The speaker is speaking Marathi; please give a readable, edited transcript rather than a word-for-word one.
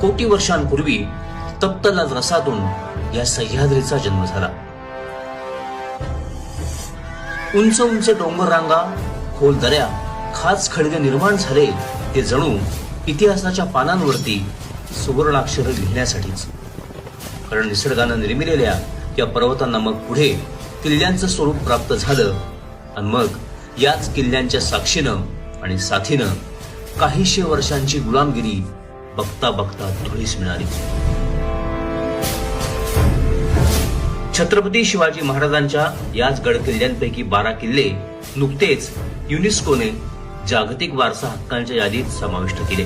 कोटी वर्षांपूर्वी तप्त रसातून या सह्याद्रीचा जन्म झाला. उंच उंच डोंगर रांगा, खोल दऱ्या, खाच खळगे निर्माण झाले ते जणू इतिहासाच्या पानांवरती सुवर्णाक्षर लिहिण्यासाठीच. कारण निसर्गानं निर्मिलेल्या या पर्वतांना मग पुढे किल्ल्यांचं स्वरूप प्राप्त झालं आणि मग याच किल्ल्यांच्या साक्षीनं आणि साथीनं काहीशे वर्षांची गुलामगिरी बघता बघता धुळीस मिळाली. छत्रपती शिवाजी महाराजांच्या याच गड किल्ल्यांपैकी 12 किल्ले नुकतेच युनेस्कोने जागतिक वारसा हक्कांच्या यादीत समाविष्ट केले.